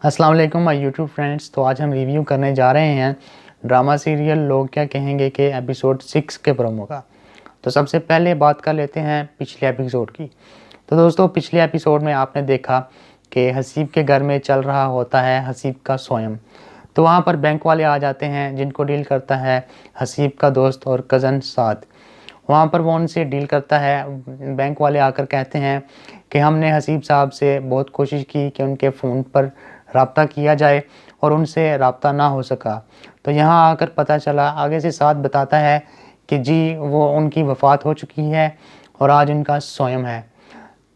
अस्सलाम वालेकुम my YouTube friends. तो आज हम रिव्यू करने जा रहे हैं ड्रामा सीरियल लोग क्या कहेंगे के एपिसोड 6 के प्रोमो का। तो सबसे पहले बात कर लेते हैं पिछले एपिसोड की। तो दोस्तों, पिछले एपिसोड में आपने देखा कि हसीब के घर में चल रहा होता है हसीब का स्वयं। तो वहाँ पर बैंक वाले आ जाते हैं जिनको डील करता है हसीब का दोस्त और कज़न साद। वहाँ पर वो उनसे डील करता है। बैंक वाले आकर कहते हैं कि हमने हसीब साहब से बहुत कोशिश की कि उनके फ़ोन पर रब्ता किया जाए और उनसे रब्ता ना हो सका। तो यहाँ आकर पता चला, आगे से साथ बताता है कि जी वो उनकी वफ़ात हो चुकी है और आज उनका स्वयं है।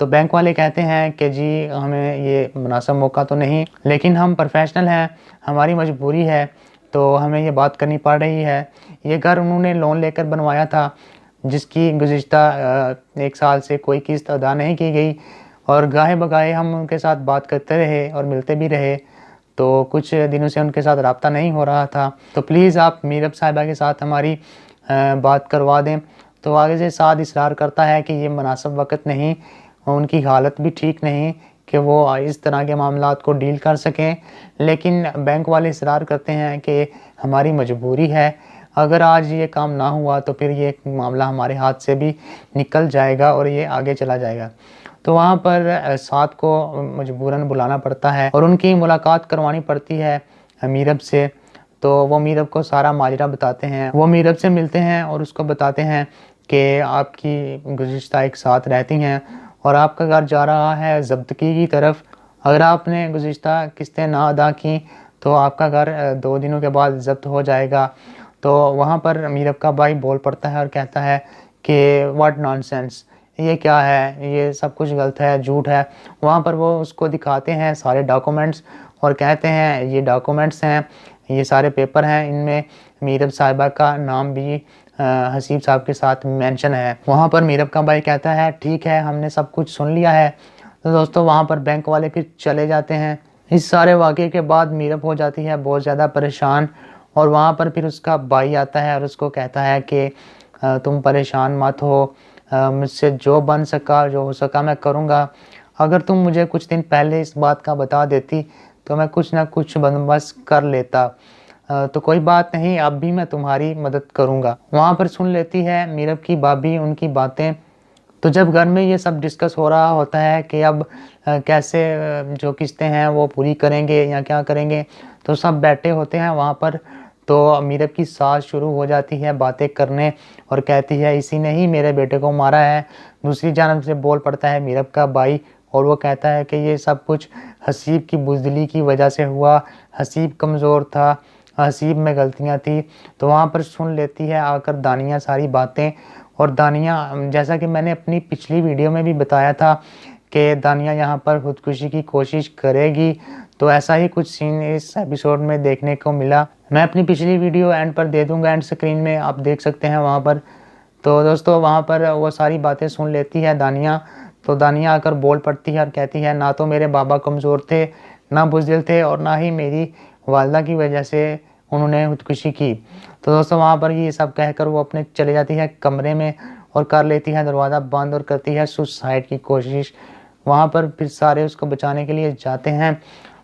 तो बैंक वाले कहते हैं कि जी हमें ये मुनासिब मौका तो नहीं, लेकिन हम प्रोफेशनल हैं, हमारी मजबूरी है, तो हमें ये बात करनी पड़ रही है। ये घर उन्होंने लोन लेकर बनवाया था जिसकी गुज़िश्ता 1 साल से कोई किस्त अदा नहीं की गई और गाहे-बगाहे हम उनके साथ बात करते रहे और मिलते भी रहे। तो कुछ दिनों से उनके साथ रब्ता नहीं हो रहा था। तो प्लीज़ आप मीरब साहिबा के साथ हमारी बात करवा दें। तो आगे से साद इसरार करता है कि ये मुनासिब वक़्त नहीं, उनकी हालत भी ठीक नहीं कि वो इस तरह के मामलात को डील कर सकें। लेकिन बैंक वाले इसरार करते हैं कि हमारी मजबूरी है, अगर आज ये काम ना हुआ तो फिर ये मामला हमारे हाथ से भी निकल जाएगा और ये आगे चला जाएगा। तो वहाँ पर साद को मजबूरन बुलाना पड़ता है और उनकी मुलाकात करवानी पड़ती है मीरब से। तो वो मीरब को सारा माजरा बताते हैं। वो मीरब से मिलते हैं और उसको बताते हैं कि आपकी गुज़िश्ता एक साथ रहती हैं और आपका घर जा रहा है ज़ब्तगी की तरफ। अगर आपने गुज़िश्ता किस्तें ना अदा की तो आपका घर 2 दिनों के बाद ज़ब्त हो जाएगा। तो वहाँ पर मीरब का भाई बोल पड़ता है और कहता है कि व्हाट नॉनसेंस, ये क्या है, ये सब कुछ गलत है, झूठ है। वहाँ पर वो उसको दिखाते हैं सारे डॉक्यूमेंट्स और कहते हैं ये डॉक्यूमेंट्स हैं, ये सारे पेपर हैं, इनमें मीरब साहिबा का नाम भी हसीब साहब के साथ मेंशन है। वहाँ पर मीरब का भाई कहता है ठीक है, हमने सब कुछ सुन लिया है। तो दोस्तों, वहाँ पर बैंक वाले फिर चले जाते हैं। इस सारे वाक़े के बाद मीरब हो जाती है बहुत ज़्यादा परेशान और वहाँ पर फिर उसका भाई आता है और उसको कहता है कि तुम परेशान मत हो, मुझसे जो बन सका, जो हो सका मैं करूँगा। अगर तुम मुझे कुछ दिन पहले इस बात का बता देती तो मैं कुछ ना कुछ बंदोबस्त कर लेता। तो कोई बात नहीं, अब भी मैं तुम्हारी मदद करूँगा। वहाँ पर सुन लेती है मीरब की भाभी उनकी बातें। तो जब घर में ये सब डिस्कस हो रहा होता है कि अब कैसे जो किस्तें हैं वो पूरी करेंगे या क्या करेंगे, तो सब बैठे होते हैं वहाँ पर। तो मीरब की सास शुरू हो जाती है बातें करने और कहती है इसी ने ही मेरे बेटे को मारा है। दूसरी जानब से बोल पड़ता है मीरब का भाई और वो कहता है कि ये सब कुछ हसीब की बुज़दिली की वजह से हुआ, हसीब कमज़ोर था, हसीब में गलतियाँ थी। तो वहाँ पर सुन लेती है आकर दानिया सारी बातें। और दानिया, जैसा कि मैंने अपनी पिछली वीडियो में भी बताया था कि दानिया यहाँ पर खुदकुशी की कोशिश करेगी, तो ऐसा ही कुछ सीन इस एपिसोड में देखने को मिला। मैं अपनी पिछली वीडियो एंड पर दे दूँगा, एंड स्क्रीन में आप देख सकते हैं वहाँ पर। तो दोस्तों, वहाँ पर वो सारी बातें सुन लेती है दानिया। तो दानिया आकर बोल पड़ती है और कहती है ना तो मेरे बाबा कमज़ोर थे, ना बुज़दिल थे और ना ही मेरी वालिदा की वजह से उन्होंने खुदकुशी की। तो दोस्तों, वहाँ पर ये सब कहकर वो अपने चले जाती है कमरे में और कर लेती है दरवाज़ा बंद और करती है सुसाइड की कोशिश। वहाँ पर फिर सारे उसको बचाने के लिए जाते हैं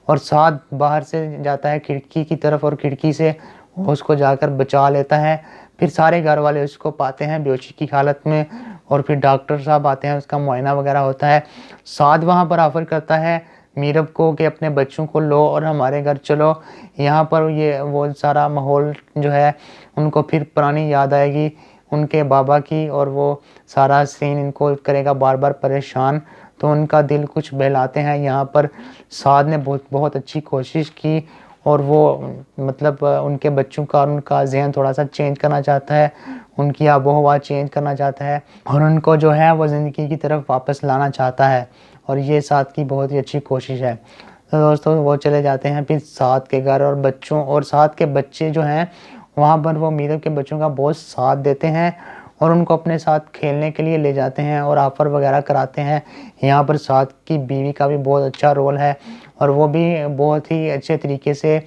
और साद बाहर से जाता है खिड़की की तरफ और खिड़की से वो उसको जाकर बचा लेता है। फिर सारे घर वाले उसको पाते हैं बेहोशी की हालत में और फिर डॉक्टर साहब आते हैं, उसका मुआयना वगैरह होता है। साद वहाँ पर ऑफ़र करता है मीरब को कि अपने बच्चों को लो और हमारे घर चलो। यहाँ पर ये वो सारा माहौल जो है उनको फिर पुरानी याद आएगी उनके बाबा की और वो सारा सीन इनको करेगा बार बार परेशान। तो उनका दिल कुछ बहलाते हैं। यहाँ पर साद ने बहुत अच्छी कोशिश की और वो मतलब उनके बच्चों का और उनका ज़हन थोड़ा सा चेंज करना चाहता है, उनकी आबो-हवा चेंज करना चाहता है और उनको जो है वो ज़िंदगी की तरफ वापस लाना चाहता है और ये साद की बहुत ही अच्छी कोशिश है। तो दोस्तों, वो चले जाते हैं फिर साद के घर और बच्चों और साद के बच्चे जो हैं वहाँ पर वो मीरब के बच्चों का बहुत साथ देते हैं और उनको अपने साथ खेलने के लिए ले जाते हैं और ऑफ़र वगैरह कराते हैं। यहाँ पर साद की बीवी का भी बहुत अच्छा रोल है और वो भी बहुत ही अच्छे तरीके से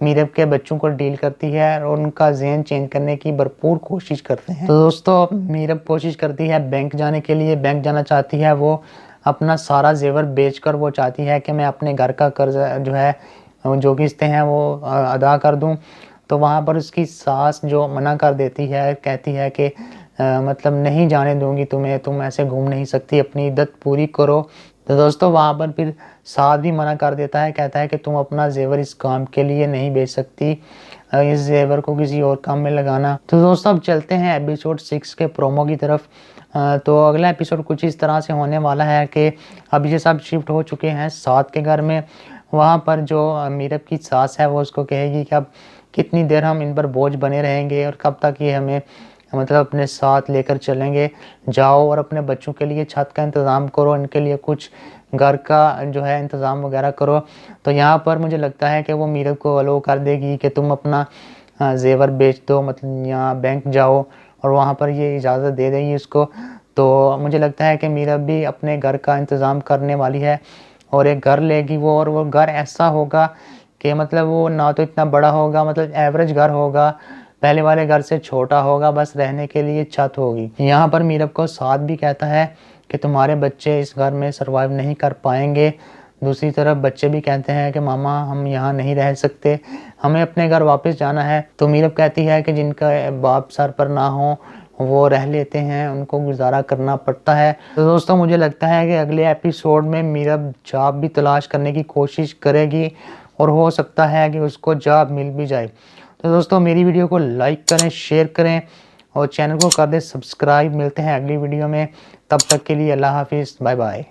मीरब के बच्चों को डील करती है और उनका ज़हन चेंज करने की भरपूर कोशिश करते हैं। तो दोस्तों, मीरब कोशिश करती है बैंक जाने के लिए, बैंक जाना चाहती है वो अपना सारा ज़ेवर बेचकर। वो चाहती है कि मैं अपने घर का कर्ज़ जो है जो किस्तें हैं वो अदा कर दूं। तो वहाँ पर उसकी सास जो मना कर देती है, कहती है कि मतलब नहीं जाने दूंगी तुम्हें, तुम ऐसे घूम नहीं सकती, अपनी इद्दत पूरी करो। तो दोस्तों वहाँ पर फिर साथ भी मना कर देता है, कहता है कि तुम अपना जेवर इस काम के लिए नहीं बेच सकती, इस जेवर को किसी और काम में लगाना। तो दोस्तों अब चलते हैं एपिसोड 6 के प्रोमो की तरफ। तो अगला एपिसोड कुछ इस तरह से होने वाला है कि अब ये सब शिफ्ट हो चुके हैं साथ के घर में। वहाँ पर जो मीरब की सास है वो उसको कहेगी कि अब कितनी देर हम इन पर बोझ बने रहेंगे और कब तक ये हमें मतलब अपने साथ लेकर चलेंगे। जाओ और अपने बच्चों के लिए छत का इंतज़ाम करो, इनके लिए कुछ घर का जो है इंतज़ाम वगैरह करो। तो यहाँ पर मुझे लगता है कि वो मीरब को अलो कर देगी कि तुम अपना जेवर बेच दो, मतलब यहाँ बैंक जाओ, और वहाँ पर ये इजाज़त दे देगी उसको। तो मुझे लगता है कि मीरब भी अपने घर का इंतज़ाम करने वाली है और एक घर लेगी वो, और वो घर ऐसा होगा कि मतलब वो ना तो इतना बड़ा होगा, मतलब एवरेज घर होगा, पहले वाले घर से छोटा होगा, बस रहने के लिए छत होगी। यहाँ पर मीरब को साथ भी कहता है कि तुम्हारे बच्चे इस घर में सरवाइव नहीं कर पाएंगे। दूसरी तरफ बच्चे भी कहते हैं कि मामा हम यहाँ नहीं रह सकते, हमें अपने घर वापस जाना है। तो मीरब कहती है कि जिनका बाप सर पर ना हो वो रह लेते हैं, उनको गुजारा करना पड़ता है। तो दोस्तों मुझे लगता है कि अगले एपिसोड में मीरब जॉब भी तलाश करने की कोशिश करेगी और हो सकता है कि उसको जॉब मिल भी जाए। तो दोस्तों मेरी वीडियो को लाइक करें, शेयर करें और चैनल को कर दें सब्सक्राइब। मिलते हैं अगली वीडियो में, तब तक के लिए अल्लाह हाफिज़, बाय बाय।